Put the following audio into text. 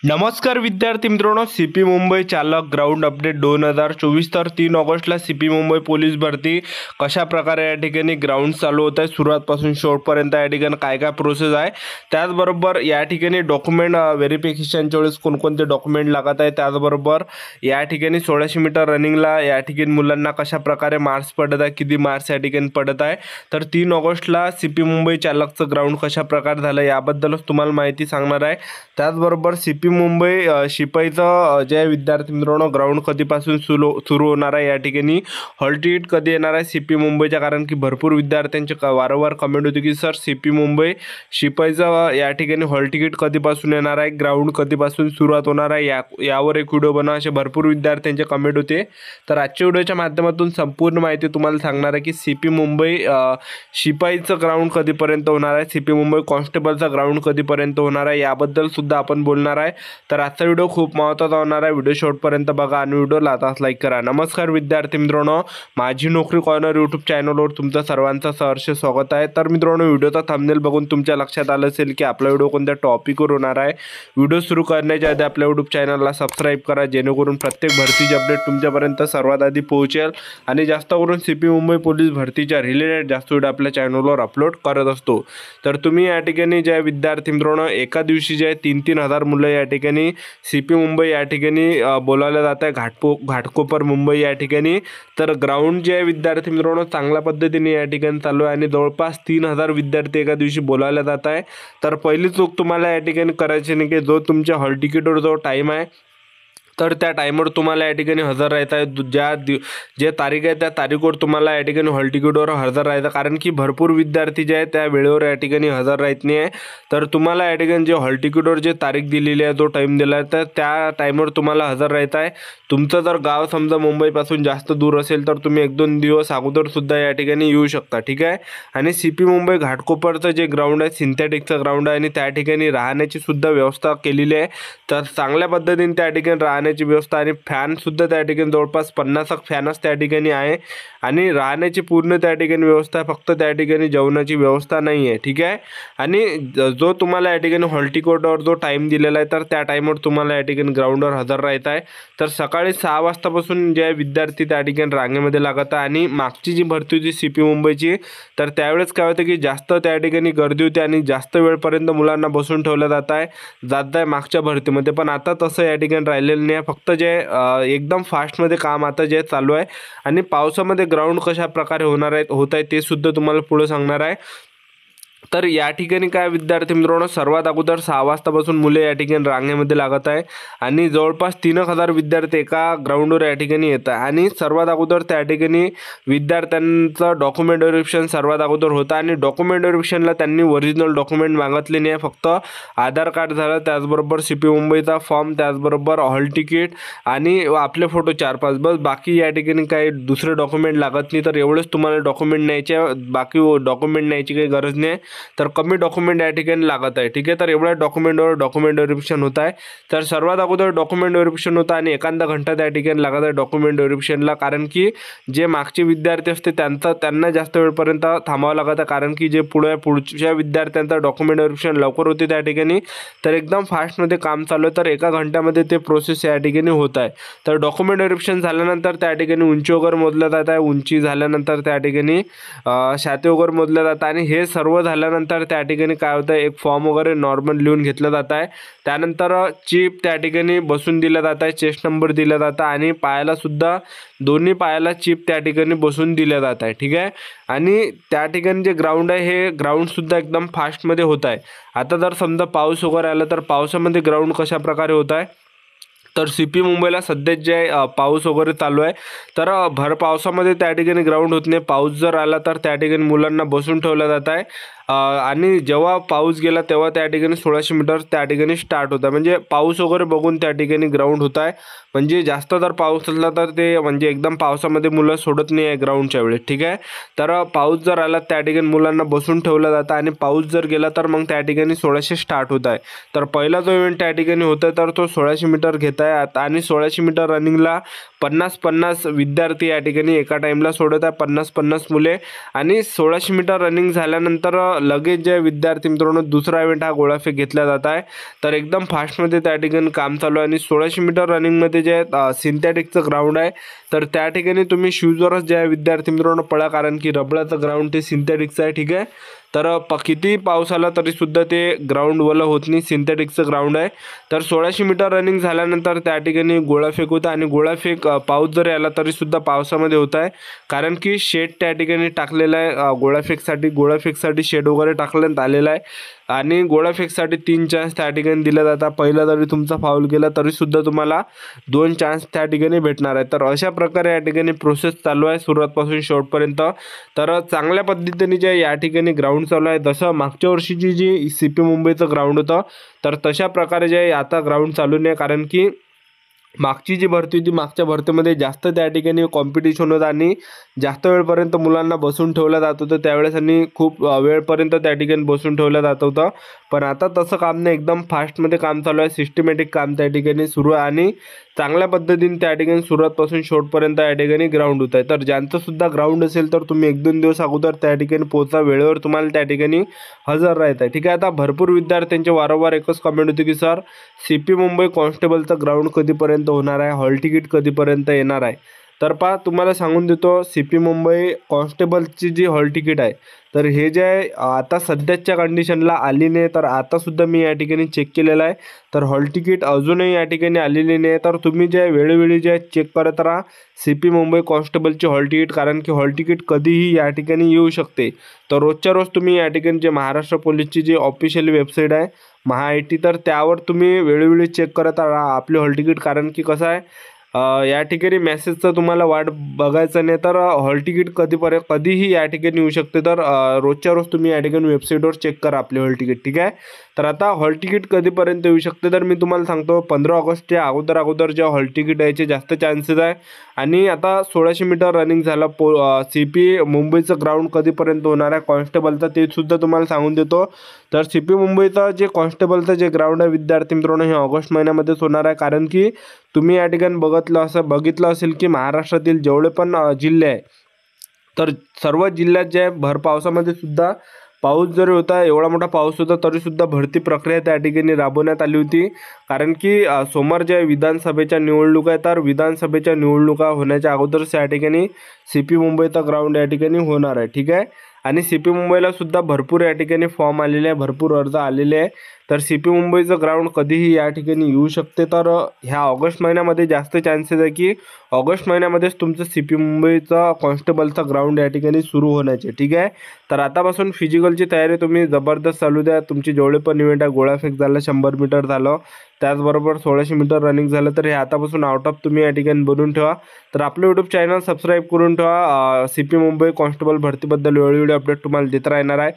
नमस्कार विद्यार्थी मित्रांनो, सीपी मुंबई चालक ग्राउंड अपडेट 2024 तर 3 ऑगस्टला सीपी मुंबई पोलीस भरती कशा प्रकारे या ठिकाणी ग्राउंड चालू होत आहे, सुरुवातपासून शेवटपर्यंत या ठिकाणी काय काय प्रोसेस आहे, त्याचबरोबर या ठिकाणी डॉक्युमेंट व्हेरिफिकेशनच्या वेळेस कोणकोणते डॉक्युमेंट लागत आहे, त्याचबरोबर या ठिकाणी 1600 मीटर रनिंगला या ठिकाणी मुलांना कशा प्रकारे मार्क्स पडत आहे, किती मार्क्स या ठिकाणी पडत आहे, तर 3 ऑगस्टला सीपी मुंबई चालकचं ग्राउंड कशा प्रकारे झालं याबद्दलच तुम्हाला माहिती सांगणार आहे। त्याचबरोबर सीपी मुंबई शिपाईचं जे विद्यार्थी मित्रांनो ग्राउंड कधीपासून सुरू होणार आहे, या ठिकाणी हॉल तिकीट कधी येणार आहे सीपी मुंबईच्या, कारण की भरपूर विद्यार्थ्यांचे वारंवार कमेंट होती की सर सीपी मुंबई शिपाईचं या ठिकाणी हॉल तिकीट कधीपासून येणार आहे, ग्राउंड कधीपासून सुरुवात होणार आहे, यावर एक व्हिडिओ बनवा असे भरपूर विद्यार्थ्यांचे कमेंट होते। तर आजच्या व्हिडिओच्या माध्यमातून संपूर्ण माहिती तुम्हाला सांगणार आहे की सीपी मुंबई शिपाईचं ग्राउंड कधीपर्यंत होणार आहे, सीपी मुंबई कॉन्स्टेबलचा ग्राउंड कधीपर्यंत होणार आहे याबद्दल सुद्धा आपण बोलणार आहे। तर आजचा व्हिडिओ खूप महत्त्वाचा होणार आहे, व्हिडिओ शेवटपर्यंत बघा आणि व्हिडिओला आताच लाईक करा। नमस्कार विद्यार्थी मित्रांनो, माझी नोकरी कॉर्नर यूट्यूब चॅनलवर तुमचं सर्वांचं सहर्ष स्वागत आहे। तर मित्रांनो, व्हिडिओचा थंबनेल बघून तुमच्या लक्षात आलं असेल की आपला व्हिडिओ कोणत्या टॉपिकवर होणार आहे। व्हिडिओ सुरू करण्याच्या आधी आपल्या यूट्यूब चॅनलला सबस्क्राईब करा, जेणेकरून प्रत्येक भरतीची अपडेट तुमच्यापर्यंत सर्वात आधी पोहोचेल आणि जास्त करून सीपी मुंबई पोलीस भरतीच्या रिलेटेड जास्त व्हिडिओ आपल्या चॅनलवर अपलोड करत असतो। तर तुम्ही या ठिकाणी ज्या विद्यार्थी मित्रांनो एका दिवशी जे 3-3 हजार मुलं या ठिकाणी सीपी मुंबई या ठिकाणी बोलावलं जात आहे, घाटकोपर मुंबई या ठिकाणी। तर ग्राउंड जे आहे विद्यार्थी मित्रांनो चांगल्या पद्धतीने या ठिकाणी चालू आहे आणि जवळपास 3000 विद्यार्थी एका दिवशी बोलावले जात आहे। तर पहिली चूक तुम्हाला या ठिकाणी करायची नाही की जो तुमच्या हॉल तिकीटवर जो टाईम आहे तर त्या टाईमवर तुम्हाला या ठिकाणी हजर राहायचं आहे, जे तारीख आहे त्या तारीखवर तुम्हाला या ठिकाणी हॉल तिकीटवर हजर राहायचं, कारण की भरपूर विद्यार्थी जे आहेत त्या वेळेवर या ठिकाणी हजर राहत नाही आहे। तर तुम्हाला या ठिकाणी जे हॉल तिकीटवर जे तारीख दिलेली आहे, जो टाईम दिला आहे, तर त्या टाईमवर तुम्हाला हजर राहायचं आहे। तुमचं जर गाव समजा मुंबईपासून जास्त दूर असेल तर तुम्ही 1-2 दिवस अगोदर सुद्धा या ठिकाणी येऊ शकता, ठीक आहे। आणि सीपी मुंबई घाटकोपरचं जे ग्राउंड आहे सिंथेटिकचं ग्राउंड आहे आणि त्या ठिकाणी राहण्याची सुद्धा व्यवस्था केलेली आहे। तर चांगल्या पद्धतीने त्या ठिकाणी राहण्याची व्यवस्था आणि फॅन सुद्धा त्या ठिकाणी जवळपास 50 फॅनच त्या ठिकाणी आहे आणि राहण्याची पूर्ण त्या ठिकाणी व्यवस्था, फक्त त्या ठिकाणी जेवणाची व्यवस्था नाही आहे, ठीक आहे। आणि जो तुम्हाला या ठिकाणी हॉल तिकीटवर जो टाईम दिलेला आहे तर त्या टाईमवर तुम्हाला या ठिकाणी ग्राउंडवर हजर राहायचं आहे। तर सकाळी 6 वाजतापासून जे विद्यार्थी त्या ठिकाणी रांगेमध्ये लागत आहे आणि मागची जी भरती होती सीपी मुंबईची तर त्यावेळेस काय होतं की जास्त त्या ठिकाणी गर्दी होती आणि जास्त वेळपर्यंत मुलांना बसून ठेवलं जात आहे मागच्या भरतीमध्ये, पण आता तसं या ठिकाणी राहिलेलं नाही। फक्त जे एकदम फास्टमध्ये काम आता जे चालू आहे आणि पावसामध्ये ग्राउंड कशा प्रकारे होत आहे ते सुद्धा तुम्हाला पुढे सांगणार आहे। तर या ठिकाणी काय विद्यार्थी मित्रांनो सर्वात अगोदर 6 वाजतापासून मुले या ठिकाणी रांगेमध्ये लागत आहे आणि जवळपास 3000 विद्यार्थी एका ग्राउंडवर या ठिकाणी येत आहे आणि सर्वात अगोदर त्या ठिकाणी विद्यार्थ्यांचं डॉक्युमेंट व्हेरिफिकेशन सर्वात अगोदर होतं आणि डॉक्युमेंट व्हेरिफिकेशनला त्यांनी ओरिजिनल डॉक्युमेंट मागितले नाही, फक्त आधार कार्ड झालं, त्याचबरोबर सीपी मुंबईचा फॉर्म, त्याचबरोबर हॉल तिकीट आणि आपले फोटो 4-5 बस, बाकी या ठिकाणी काही दुसरे डॉक्युमेंट लागत नाही। तर एवढेच तुम्हाला डॉक्युमेंट न्यायचे, बाकी डॉक्युमेंट न्यायची काही गरज नाही, तर कमी डॉक्युमेंट या ठिकाणी लागत आहे, ठीक आहे। तर एवढ्या डॉक्युमेंटवर डॉक्युमेंट व्हेरिफिकेशन होत आहे। तर सर्वात अगोदर डॉक्युमेंट व्हेरिफिकेशन होतं आणि एखादा घंटा त्या ठिकाणी लागत आहे डॉक्युमेंट व्हेरिफिकेशनला, कारण की जे मागचे विद्यार्थी असते त्यांना जास्त वेळपर्यंत थांबावं लागत आहे, कारण की जे पुढच्या विद्यार्थ्यांचा डॉक्युमेंट व्हेरिफिकेशन लवकर होते त्या ठिकाणी, तर एकदम फास्टमध्ये काम चालू आहे, तर एका घंट्यामध्ये ते प्रोसेस या ठिकाणी होत आहे। तर डॉक्युमेंट व्हेरिफिकेशन झाल्यानंतर त्या ठिकाणी उंची वगैरे मोजलं जात आहे, उंची झाल्यानंतर त्या ठिकाणी छाती वगैरे मोजलं जातं आणि हे सर्व झाल्यानंतर त्या ठिकाणी काय होतं एक फॉर्म वगैरे नॉर्मल लिहून घेतलं जात आहे। त्यानंतर चिप त्या ठिकाणी बसून दिलं जात आहे, चेस्ट नंबर दिला जातं आणि पायाला सुद्धा दोन्ही पायाला चिप त्या ठिकाणी बसून दिलं जात आहे, ठीक आहे। आणि त्या ठिकाणी जे ग्राउंड आहे हे ग्राउंड सुद्धा एकदम फास्टमध्ये होत आहे। आता जर समजा पाऊस वगैरे आला तर पावसामध्ये ग्राउंड कशा प्रकारे होत आहे, तर सीपी मुंबईला सध्या जे पाऊस वगैरे चालू आहे तर भर पावसामध्ये त्या ठिकाणी ग्राउंड होत नाही, पाऊस जर आला तर त्या ठिकाणी मुलांना बसून ठेवलं जात आहे आणि जेव्हा पाऊस गेला तेव्हा त्या ठिकाणी 1600 मीटर त्या ठिकाणी स्टार्ट होतं, म्हणजे पाऊस वगैरे बघून त्या ठिकाणी ग्राउंड होत आहे। म्हणजे जास्त जर पाऊस असला तर ते म्हणजे एकदम पावसामध्ये मुलं सोडत नाही आहे ग्राउंडच्या वेळेस, ठीक आहे। तर पाऊस जर आला त्या ठिकाणी मुलांना बसून ठेवलं जातं आणि पाऊस जर गेला तर मग त्या ठिकाणी 1600 स्टार्ट होत आहे। तर पहिला जो इव्हेंट त्या ठिकाणी होत आहे तर तो 1600 मीटर घेत आहे आणि 1600 मीटर रनिंगला 50-50 विद्यार्थी या ठिकाणी एका टाईमला सोडत आहे, 50-50 मुले। आणि 1600 मीटर रनिंग झाल्यानंतर लगेच जे विद्यार्थी मित्रांनो दुसरा इव्हेंट हा गोळाफेक घेतला जात आहे. तर एकदम फास्टमध्ये त्या ठिकाणी काम चालू आहे आणि 1600 मीटर रनिंगमध्ये जे सिंथेटिकचं ग्राउंड आहे, तर त्या ठिकाणी तुम्ही शूजवरच जे आहे विद्यार्थी मित्रांनो पळा, कारण की रबराचं ग्राउंड ते सिंथेटिकचं आहे. ठीक आहे, तर किती पाऊस आला तरीसुद्धा ते ग्राउंड ओलं होत नाही, सिंथेटिकचं ग्राउंड आहे. तर 1600 मीटर रनिंग झाल्यानंतर त्या ठिकाणी गोळाफेक होता आणि गोळाफेक पाऊस जरी आला तरीसुद्धा पावसामध्ये होत आहे, कारण की शेड त्या ठिकाणी टाकलेला आहे. गोळाफेकसाठी शेड वगैरे टाकण्यात आलेला आहे आणि गोळाफेकसाठी 3 चान्स त्या ठिकाणी दिला जातात. पहिला जरी तुमचा फाऊल गेला तरीसुद्धा तुम्हाला 2 चान्स त्या ठिकाणी भेटणार आहे. तर अशा प्रकारे या ठिकाणी प्रोसेस चालू आहे सुरुवातपासून शेवटपर्यंत. तर चांगल्या पद्धतीने जे या ठिकाणी ग्राउंड चालू आहे, जसं मागच्या वर्षीची जी CP मुंबईचं ग्राउंड होतं, तर तशा प्रकारे जे आता ग्राउंड चालू नाही, कारण की मागची जी भरती होती, मागच्या भरतीमध्ये जास्त त्या ठिकाणी कॉम्पिटिशन होतं आणि जास्त वेळपर्यंत मुलांना बसून ठेवलं जात होतं. त्यावेळेस आणि खूप वेळपर्यंत त्या ठिकाणी बसून ठेवलं जात होतं. पण आता तसं काम नाही, एकदम फास्टमध्ये काम चालू आहे, सिस्टमॅटिक काम त्या ठिकाणी सुरू आहे आणि चांगल्या पद्धतीने त्या ठिकाणी सुरुवातपासून शेवटपर्यंत या ठिकाणी ग्राउंड होत आहे. तर ज्यांचंसुद्धा ग्राउंड असेल तर तुम्ही 1-2 दिवस अगोदर त्या ठिकाणी पोहोचा, वेळेवर तुम्हाला त्या ठिकाणी हजर राहत आहे. ठीक आहे, आता भरपूर विद्यार्थ्यांचे वारंवार एकच कमेंट होती की सर CP मुंबई कॉन्स्टेबलचं ग्राउंड कधीपर्यंत होणार आहे, हॉल तिकीट कधीपर्यंत येणार आहे. तर पहा, तुम्हाला सांगून देतो, CP मुंबई कॉन्स्टेबलची जी हॉल तिकीट आहे, तर हे जे आहे आता सध्याच्या कंडिशनला आली नाही. तर आतासुद्धा मी या ठिकाणी चेक केलेलं आहे, तर हॉल तिकीट अजूनही या ठिकाणी आलेली नाही. तर तुम्ही जे वेळोवेळी जे चेक करत राहा CP मुंबई कॉन्स्टेबलची हॉल तिकीट, कारण की हॉल तिकीट कधीही या ठिकाणी येऊ शकते. तर रोजच्या रोज तुम्ही या ठिकाणी जे महाराष्ट्र पोलीसची जी ऑफिशियल वेबसाईट आहे MHA-IT, तर त्यावर तुम्ही वेळोवेळी चेक करत राहा आपली हॉल तिकीट, कारण की कसं आहे या ठिकाणी मेसेजचं तुम्हाला वाट बघायचं नाही. तर हॉल तिकीट कधीही या ठिकाणी येऊ शकते. तर रोजच्या रोज तुम्ही या ठिकाणी वेबसाईटवर चेक करा आपली हॉल तिकीट. ठीक आहे, तर आता हॉल तिकीट कधीपर्यंत येऊ शकते, तर मी तुम्हाला सांगतो 15 ऑगस्टच्या अगोदर जे हॉल तिकीट यायचे जास्त चान्सेस आहे. आणि आता 1600 मीटर रनिंग झालं, CP मुंबईचं ग्राउंड कधीपर्यंत होणार आहे कॉन्स्टेबलचं ते सुद्धा तुम्हाला सांगून देतो. तर CP मुंबईचं जे कॉन्स्टेबलचं जे ग्राउंड आहे विद्यार्थी मित्रांनो, हे ऑगस्ट महिन्यामध्येच होणार आहे, कारण की तुम्ही या ठिकाणी बघितलं असेल की महाराष्ट्रातील जेवढे पण जिल्हे आहे, तर सर्व जिल्ह्यात जे भर पावसामध्ये सुद्धा पाऊस जरी होता, एवढा मोठा पाऊस होता, तरीसुद्धा भरती प्रक्रिया त्या ठिकाणी राबवण्यात आली होती. कारण की सोमवार जे विधानसभेच्या निवडणुका आहे, तर विधानसभेच्या निवडणुका होण्याच्या अगोदरच या ठिकाणी CP मुंबईचा ग्राउंड या ठिकाणी होणार आहे. ठीक आहे, आणि CP मुंबईला सुद्धा भरपूर या ठिकाणी फॉर्म आलेले आहे, भरपूर अर्ज आलेले आहे. तर CP मुंबईचं ग्राउंड कधीही या ठिकाणी येऊ शकते. तर ह्या ऑगस्ट महिन्यामध्ये जास्त चान्सेस आहे की ऑगस्ट महिन्यामध्येच तुमचं CP मुंबईचा कॉन्स्टेबलचा ग्राउंड या ठिकाणी सुरू होण्याचे. ठीक आहे, तर आतापासून फिजिकलची तयारी तुम्ही जबरदस्त चालू द्या. तुमचे जेवढे पण इव्हेंट आहे, गोळाफेक झालं, 100 मीटर झालं, त्याचबरोबर 1600 मीटर रनिंग झालं, तर हे आतापासून आउट ऑफ तुम्ही या ठिकाणी बनवून ठेवा. तर आपलं यूट्यूब चॅनल सबस्क्राईब करून ठेवा. CP मुंबई कॉन्स्टेबल भरतीबद्दल वेळोवेळी अपडेट तुम्हाला देत राहणार आहे.